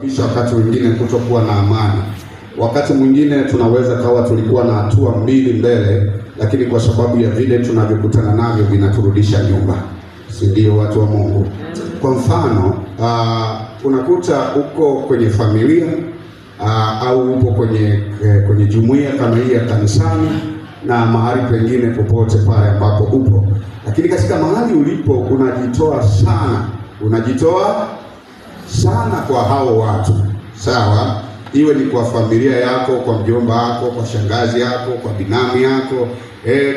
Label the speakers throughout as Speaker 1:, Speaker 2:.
Speaker 1: Kisha wakati mwingine kutokuwa na amani. Wakati mwingine tunaweza kawa tulikuwa na hatua mbili mbele, lakini kwa sababu ya vile tunavyokutana navyo vinaturudisha nyuma. Si ndio watu wa Mungu? Kwa mfano, unakuta uko kwenye familia au upo kwenye jumuiya kama hii ya kanisani na mahali pengine popote pale ambapo upo. Lakini katika mahali ulipo unajitoa sana kwa hao watu. Sawa? Iwe ni kwa familia yako, kwa mjomba wako, kwa shangazi yako, kwa binamu yako,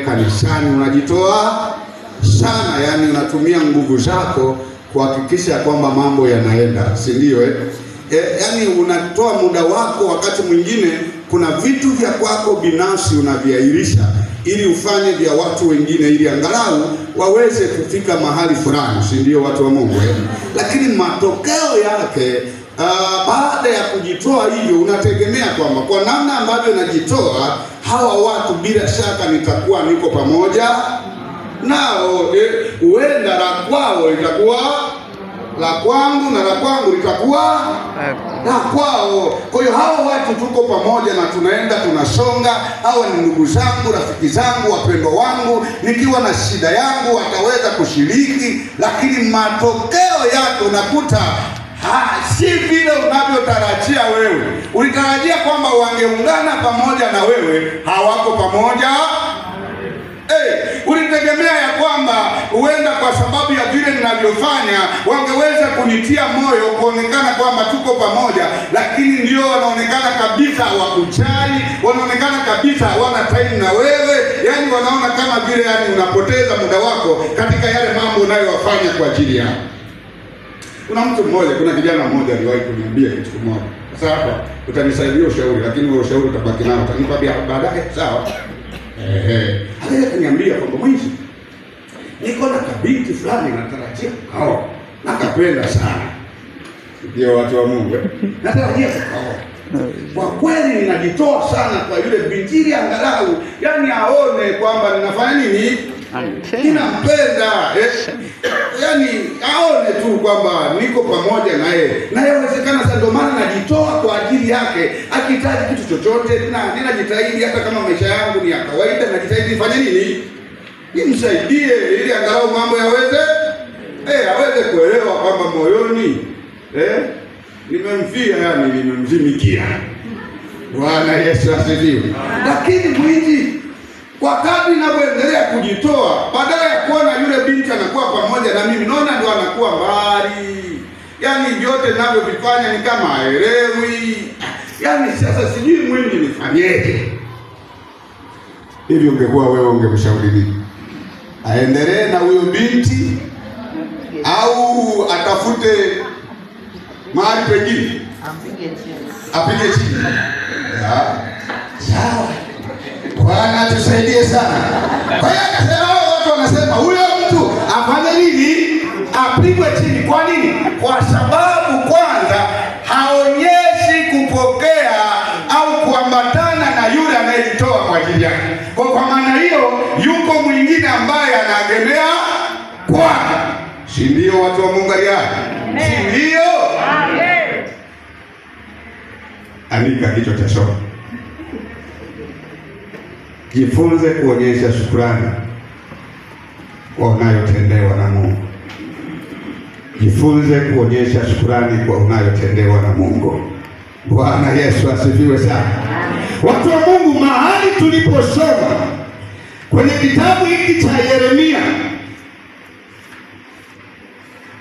Speaker 1: kanisani unajitoa sana, yani unatumia nguvu zako kuhakikisha kwamba mambo yanaenda, si ndio? Yani unatoa muda wako. Wakati mwingine kuna vitu vya kwako binafsi unaviahirisha ili ufanye vya watu wengine, ili angalau waweze kufika mahali fulani, si ndio watu wa Mungu? Lakini matokeo yake baada ya kujitoa hivyo, unategemea kwamba kwa namna ambavyo najitoa hawa watu bila shaka nitakuwa niko pamoja nao. Huenda la kwao litakuwa la kwangu na la kwangu litakuwa la kwao. Kwa hiyo hawa watu tuko pamoja na tunaenda tunasonga. Hawa ni ndugu zangu, rafiki zangu, wapendwa wangu. Nikiwa na shida yangu wataweza kushiriki, lakini matokeo yake unakuta si vile unavyotarajia wewe. Ulitarajia kwamba wangeungana pamoja na wewe, hawako pamoja. Ulitegemea ya kwamba huenda kwa sababu ya vile ninavyofanya wangeweza kunitia moyo, kuonekana kwamba tuko pamoja, lakini ndio wanaonekana kabisa hawakujali, wanaonekana kabisa hawana time na wewe. Yani wanaona kama vile unapoteza muda wako katika yale mambo unayowafanya kwa ajili yao. Kuna kijana mmoja aliwahi kuniambia kitu kimoja. Sasa hapa utanisaidia ushauri, lakini wewe ushauri utabaki nao, utanipa baadaye, sawa? Aliniambia kwamba mwizi, niko na kabinti fulani natarajia kuoa, nakapenda sana. Ndio watu wa Mungu, natarajia kuoa. Kwa kweli ninajitoa sana kwa yule binti, ili angalau yani aone kwamba ninafanya nini, ninampenda. Yani aone tu kwamba niko pamoja na yeye, na yawezekana sasa ndio maana najitoa kwa ajili yake. Akihitaji kitu chochote ninajitahidi, hata kama maisha yangu ni ya kawaida, najitahidi nifanye nini, nimsaidie, ili angalau mambo aweze kuelewa kwamba moyoni nimemfia, yani nimemzimikia. Bwana Yesu asifiwe. Lakini mwingi kwa kadri ninavyoendelea kujitoa, badala ya kuona yule binti anakuwa pamoja na mimi, naona ndio anakuwa mbali. Yani vyote ninavyovifanya ni kama haelewi. Yani sasa sijui mwingi nifanyeje. Hivi ungekuwa wewe ungemshauri nini? Aendelee na huyo binti au atafute mahali pengine? Apige chini. Sawa. Bwana tusaidie sana. Kwa hiyo akasema watu wanasema huyo mtu afanye nini? Apigwe chini. Kwa nini? Kwa sababu kwanza haonyeshi kupokea au kuambatana na yule anayejitoa kwa ajili yake. Kwa maana hiyo yuko mwingine ambaye anaegemea kwake. Si ndio watu wa Mungu aliye? Si ndio? Amen. Andika kichwa cha somo. Jifunze kuonyesha shukrani kwa unayotendewa na Mungu. Jifunze kuonyesha shukrani kwa unayotendewa na Mungu. Bwana Yesu asifiwe sana. Watu wa Mungu, mahali tuliposoma kwenye kitabu hiki cha Yeremia,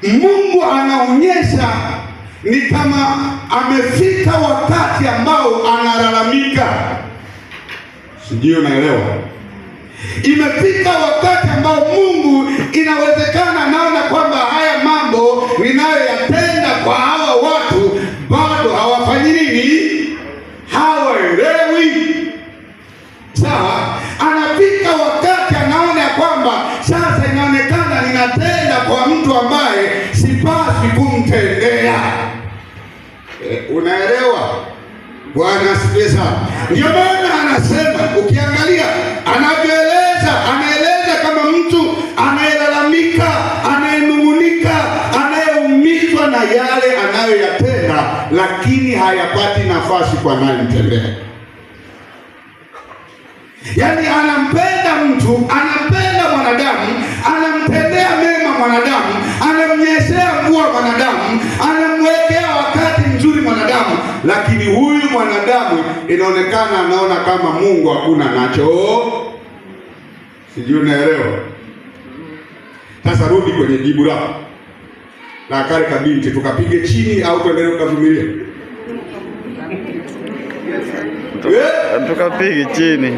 Speaker 1: Mungu anaonyesha ni kama amefika wakati ambao analalamika. Sijui unaelewa? Imefika wakati ambao Mungu inawezekana naona kwamba haya mambo ninayoyatenda kwa hawa watu bado hawafanyi nini? Hawaelewi. Sawa? Anafika wakati anaona kwamba sasa inaonekana ninatenda kwa mtu ambaye sipaswi kumtendea. Unaelewa? Bwana asifiwe sana. Ndio maana anasema, ukiangalia anaeleza kama mtu anayelalamika, anayenung'unika, anayeumizwa na yale anayoyatenda, lakini hayapati nafasi kwa anayemtendea. Yaani anampenda mtu, anampenda mwanadamu, anamtendea mema mwanadamu, anamnyeshea mvua mwanadamu, anamwekea wakati mzuri mwanadamu, lakini huyu mwanadamu inaonekana anaona kama Mungu hakuna nacho. Sijui unaelewa? Sasa rudi kwenye jibu lako la kale kabinti, tukapige chini au tuendelee kuvumilia?
Speaker 2: Tukapige chini.